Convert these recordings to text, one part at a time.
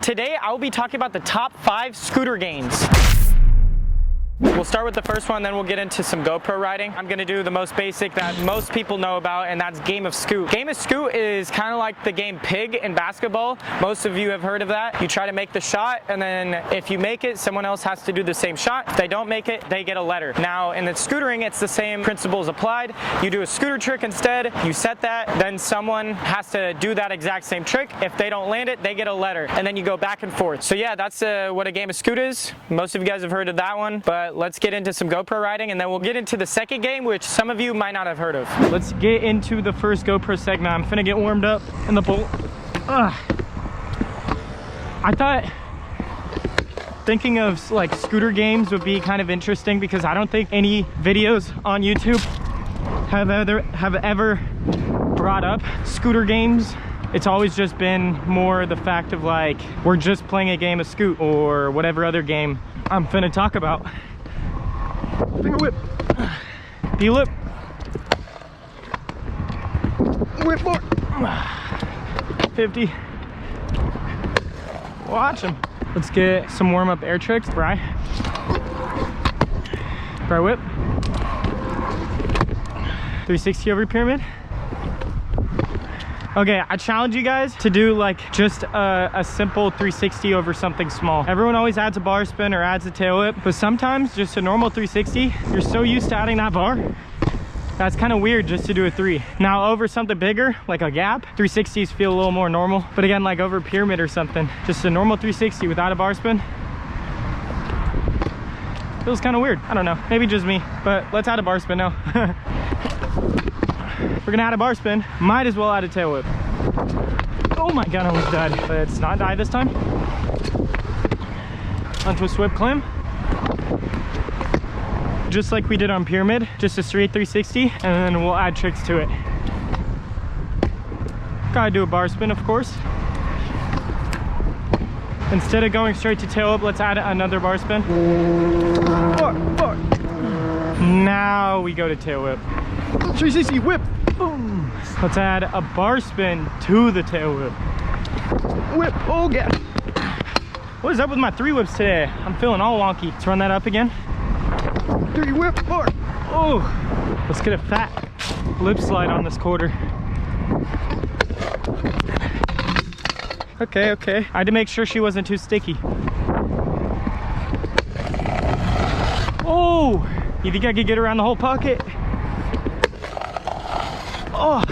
Today, I'll be talking about the top 5 scooter games. We'll start with the first one, then we'll get into some GoPro riding. I'm gonna do the most basic that most people know about, and that's Game of Scoot. Game of Scoot is kind of like the game Pig in basketball. Most of you have heard of that. You try to make the shot, and then if you make it, someone else has to do the same shot. If they don't make it, they get a letter. Now, in the scootering, it's the same principles applied. You do a scooter trick instead, you set that, then someone has to do that exact same trick. If they don't land it, they get a letter, and then you go back and forth. So yeah, that's what a Game of Scoot is. Most of you guys have heard of that one, but let's get into some GoPro riding, and then we'll get into the second game, which some of you might not have heard of. Let's get into the first GoPro segment. I'm finna get warmed up in the pool. I thought thinking of like scooter games would be kind of interesting because I don't think any videos on YouTube have ever brought up scooter games. It's always just been more the fact of like, we're just playing a game of Scoot or whatever other game I'm finna talk about. Finger whip, D-lip, whip board, 50, watch him. Let's get some warm-up air tricks. Bry whip, 360 over pyramid. Okay, I challenge you guys to do like just a simple 360 over something small. Everyone always adds a bar spin or adds a tail whip, but sometimes just a normal 360, you're so used to adding that bar, that's kind of weird just to do a 3. Now over something bigger, like a gap, 360s feel a little more normal. But again, like over a pyramid or something, just a normal 360 without a bar spin, feels kind of weird. I don't know, maybe just me, but let's add a bar spin now. We're gonna add a bar spin, might as well add a tail whip. Oh my god, I almost died. But it's not die this time. Onto a whip climb. Just like we did on pyramid, just a straight 360, and then we'll add tricks to it. Gotta do a bar spin, of course. Instead of going straight to tail whip, let's add another bar spin. Now we go to tail whip. 360 whip. Boom. Let's add a bar spin to the tail whip. Whip. Oh god. What is up with my 3 whips today? I'm feeling all wonky. Let's run that up again. 3 whip. 4. Oh. Let's get a fat lip slide on this quarter. Okay, okay. I had to make sure she wasn't too sticky. Oh. You think I could get around the whole pocket? Oh,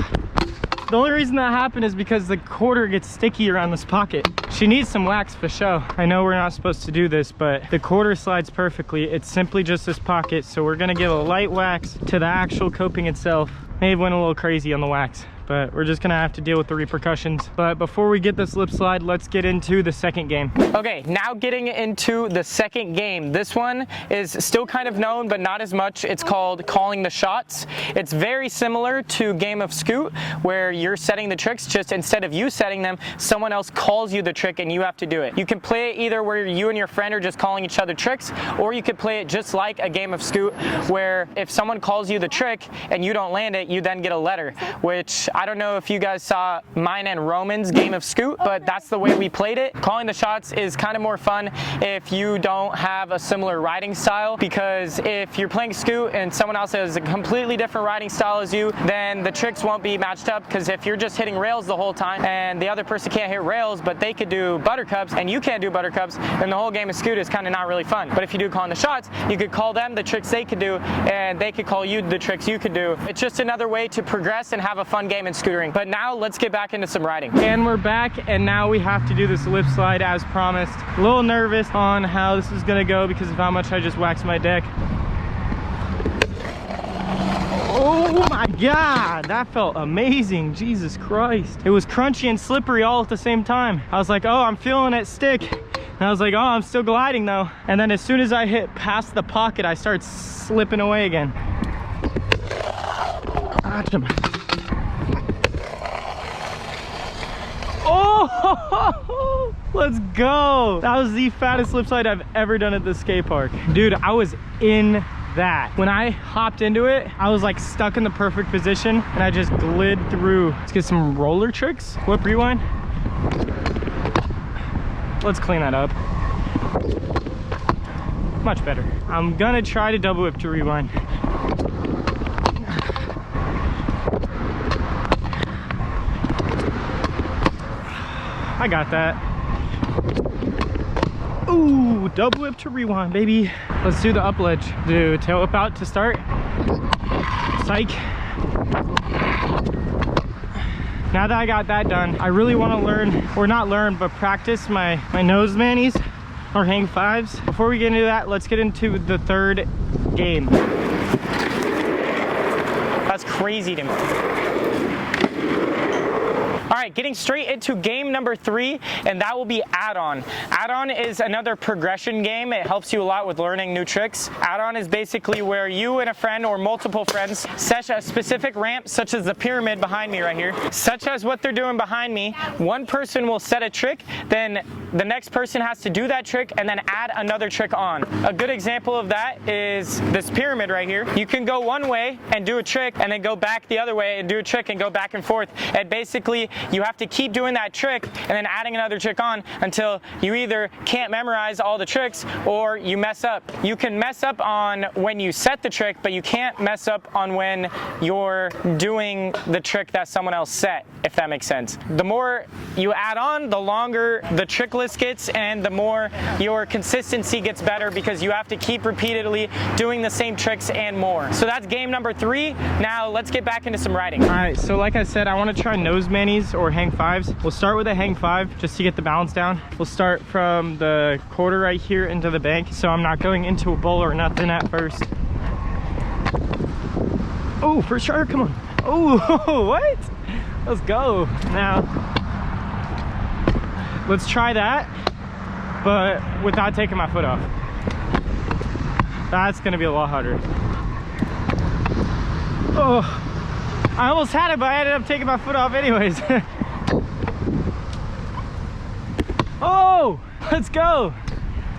the only reason that happened is because the quarter gets sticky around this pocket. She needs some wax for show. I know we're not supposed to do this, but the quarter slides perfectly. It's simply just this pocket, so we're gonna give a light wax to the actual coping itself. May have went a little crazy on the wax, but we're just gonna have to deal with the repercussions. But before we get this lip slide, let's get into the second game. Okay, now getting into the second game. This one is still kind of known, but not as much. It's called Calling the Shots. It's very similar to Game of Scoot, where you're setting the tricks, just instead of you setting them, someone else calls you the trick and you have to do it. You can play it either where you and your friend are just calling each other tricks, or you could play it just like a Game of Scoot, where if someone calls you the trick and you don't land it, you then get a letter, which I don't know if you guys saw mine and Roman's Game of Scoot, but that's the way we played it. Calling the shots is kind of more fun if you don't have a similar riding style, because if you're playing Scoot and someone else has a completely different riding style as you, then the tricks won't be matched up, because if you're just hitting rails the whole time and the other person can't hit rails, but they could do buttercups and you can't do buttercups, then the whole game of Scoot is kind of not really fun. But if you do Calling the Shots, you could call them the tricks they could do and they could call you the tricks you could do. It's just another way to progress and have a fun game in scootering. But now let's get back into some riding. And we're back, and now we have to do this lip slide as promised. A little nervous on how this is gonna go because of how much I just waxed my deck. Oh my god, that felt amazing. Jesus Christ. It was crunchy and slippery all at the same time. I was like, oh, I'm feeling it stick. And I was like, oh, I'm still gliding though. And then as soon as I hit past the pocket, I start slipping away again. Oh, let's go. That was the fattest slip slide I've ever done at the skate park. Dude, I was in that. When I hopped into it, I was like stuck in the perfect position and I just glid through. Let's get some roller tricks. Whip rewind. let's clean that up. Much better. I'm gonna try to double whip to rewind. I got that. Ooh, double whip to rewind, baby. Let's do the up ledge. Do tail whip out to start. Psych. Now that I got that done, I really want to learn, or not learn, but practice my nose manis or hang fives. Before we get into that, let's get into the third game. That's crazy to me. All right, getting straight into game number 3, and that will be Addon. Addon is another progression game. It helps you a lot with learning new tricks. Addon is basically where you and a friend or multiple friends set a specific ramp, such as the pyramid behind me right here, such as what they're doing behind me. One person will set a trick, then the next person has to do that trick and then add another trick on. A good example of that is this pyramid right here. You can go one way and do a trick and then go back the other way and do a trick and go back and forth. And basically, you have to keep doing that trick and then adding another trick on until you either can't memorize all the tricks or you mess up. You can mess up on when you set the trick, but you can't mess up on when you're doing the trick that someone else set, if that makes sense. The more you add on, the longer the trick list gets and the more your consistency gets better because you have to keep repeatedly doing the same tricks and more. So that's game number 3. Now let's get back into some riding. All right, so like I said, I want to try nose manis or hang fives. We'll start with a hang five just to get the balance down. We'll start from the quarter right here into the bank, so I'm not going into a bowl or nothing at first. Oh, first try, come on. Oh, what? Let's go. Now, let's try that, but without taking my foot off. That's gonna be a lot harder. Oh, I almost had it, but I ended up taking my foot off anyways. Oh, let's go.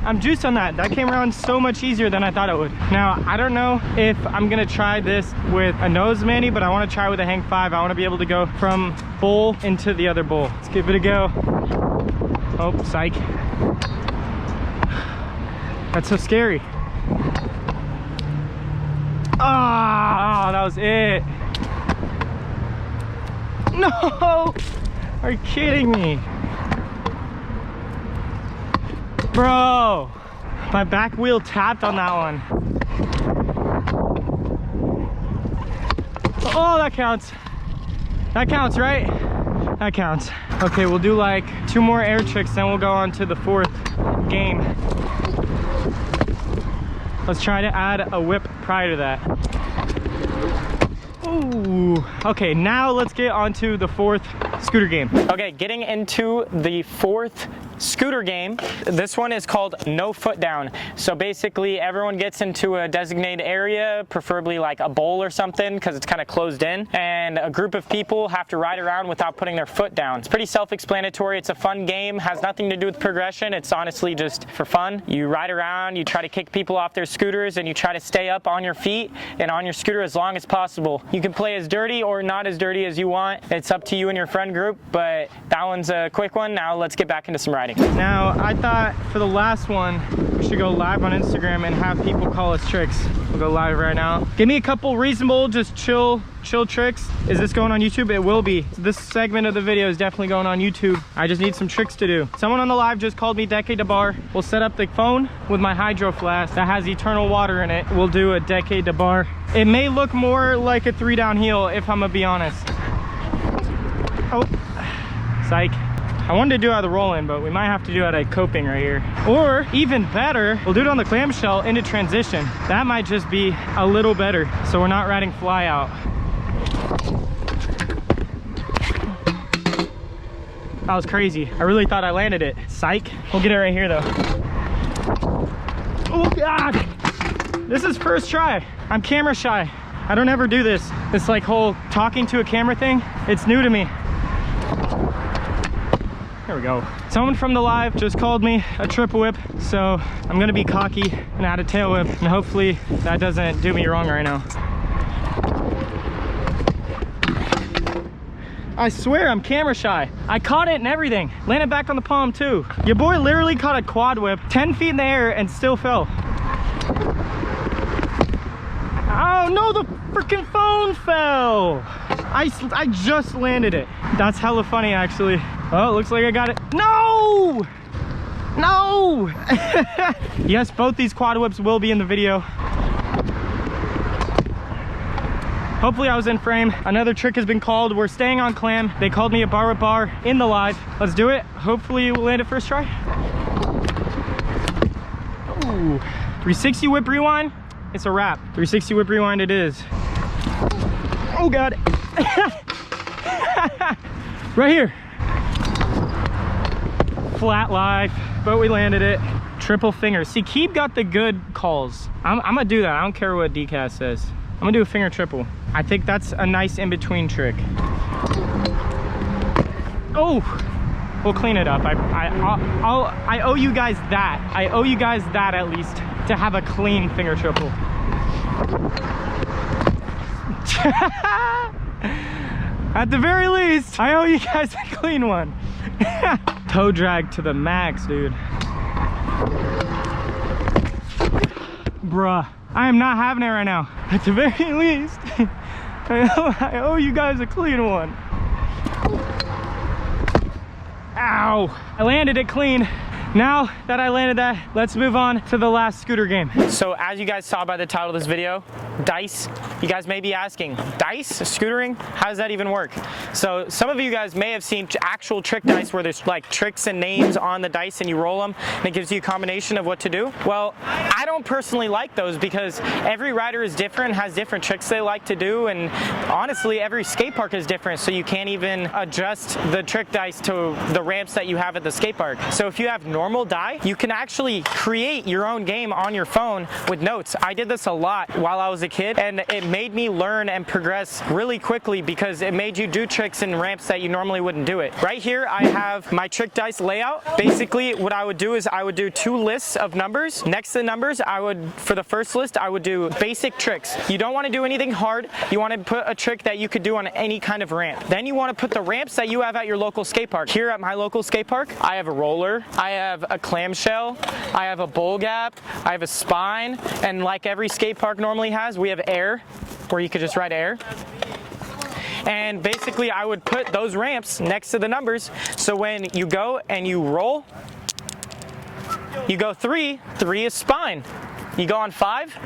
I'm juiced on that. That came around so much easier than I thought it would. Now, I don't know if I'm gonna try this with a nose mani, but I wanna try with a hang five. I wanna be able to go from bowl into the other bowl. Let's give it a go. Oh, psych. That's so scary. Ah, that was it. No, are you kidding me? Bro, my back wheel tapped on that one. Oh, that counts. That counts, right? That counts. Okay, we'll do like 2 more air tricks, then we'll go on to the 4th game. Let's try to add a whip prior to that. Ooh. Okay, now let's get on to the 4th scooter game. Okay, getting into the 4th scooter game. This one is called no foot down. So basically everyone gets into a designated area, preferably like a bowl or something because it's kind of closed in, and a group of people have to ride around without putting their foot down. It's pretty self-explanatory. It's a fun game, has nothing to do with progression. It's honestly just for fun. You ride around, you try to kick people off their scooters, and you try to stay up on your feet and on your scooter as long as possible. You can play as dirty or not as dirty as you want. It's up to you and your friend group, but that one's a quick one. Now let's get back into some riding. Now, I thought for the last one, we should go live on Instagram and have people call us tricks. We'll go live right now. Give me a couple reasonable, just chill tricks. Is this going on YouTube? It will be. This segment of the video is definitely going on YouTube. I just need some tricks to do. Someone on the live just called me Decade to Bar. We'll set up the phone with my hydro flask that has eternal water in it. We'll do a Decade to Bar. It may look more like a 3 down heel if I'm gonna be honest. Oh, psych. I wanted to do it out of the roll-in, but we might have to do it at coping right here. Or even better, we'll do it on the clamshell into transition. That might just be a little better, so we're not riding fly out. That was crazy. I really thought I landed it. Psych. We'll get it right here though. Oh God! This is first try. I'm camera shy. I don't ever do this. This like whole talking to a camera thing, it's new to me. There we go. Someone from the live just called me a triple whip, so I'm gonna be cocky and add a tail whip, and hopefully that doesn't do me wrong right now. I swear I'm camera shy. I caught it and everything. Landed back on the palm too. Your boy literally caught a quad whip 10 feet in the air and still fell. Oh no, the freaking phone fell. I just landed it. That's hella funny actually. Oh, it looks like I got it. No! No! Yes, both these quad whips will be in the video. Hopefully I was in frame. Another trick has been called. We're staying on clam. They called me a bar with bar in the live. Let's do it. Hopefully we'll land it first try. Ooh. 360 whip rewind. It's a wrap. 360 whip rewind it is. Oh God. Right here. Flat live, but we landed it. Triple finger. See, Keeb got the good calls. I'm gonna do that. I don't care what DCAS says. I'm gonna do a finger triple. I think that's a nice in-between trick. Oh, we'll clean it up. I owe you guys that. I owe you guys that at least, to have a clean finger triple. At the very least, I owe you guys a clean one. Toe drag to the max, dude. Bruh, I am not having it right now. At the very least, I owe you guys a clean one. Ow, I landed it clean. Now that I landed that, let's move on to the last scooter game. So as you guys saw by the title of this video, dice. You guys may be asking, dice, scootering, how does that even work? So some of you guys may have seen actual trick dice where there's like tricks and names on the dice and you roll them and it gives you a combination of what to do. Well, I don't personally like those because every rider is different, has different tricks they like to do, and honestly every skate park is different, so you can't even adjust the trick dice to the ramps that you have at the skate park. So if you have normal die, you can actually create your own game on your phone with notes. I did this a lot while I was a kid, and it made me learn and progress really quickly because it made you do tricks and ramps that you normally wouldn't do it. Right here I have my trick dice layout. Basically what I would do is I would do 2 lists of numbers. Next to the numbers, I would, for the first list, I would do basic tricks. You don't want to do anything hard. You want to put a trick that you could do on any kind of ramp. Then you want to put the ramps that you have at your local skate park. Here at my local skate park, I have a roller, I have a clamshell, I have a bowl gap, I have a spine, and like every skate park normally has, we have air, where you could just ride air. And basically I would put those ramps next to the numbers, so when you go and you roll, you go 3 is spine. You go on 5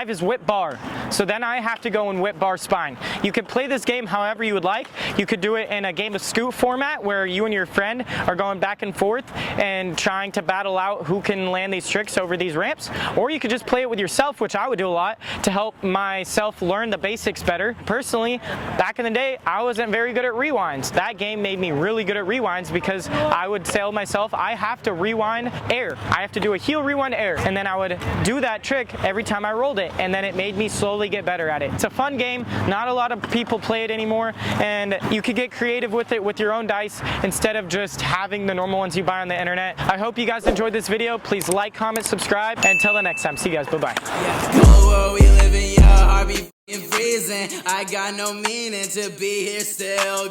is whip bar. So then I have to go in whip bar spine. You could play this game however you would like. You could do it in a game of scoot format where you and your friend are going back and forth and trying to battle out who can land these tricks over these ramps. Or you could just play it with yourself, which I would do a lot to help myself learn the basics better. Personally, back in the day, I wasn't very good at rewinds. That game made me really good at rewinds because I would tell myself, I have to rewind air. I have to do a heel rewind air. And then I would do that trick every time I rolled it, and then it made me slowly get better at it. It's a fun game. Not a lot of people play it anymore, and you could get creative with it with your own dice instead of just having the normal ones you buy on the internet. I hope you guys enjoyed this video. Please like, comment, subscribe, and until the next time, see you guys. Bye-bye. I got no meaning to be here still.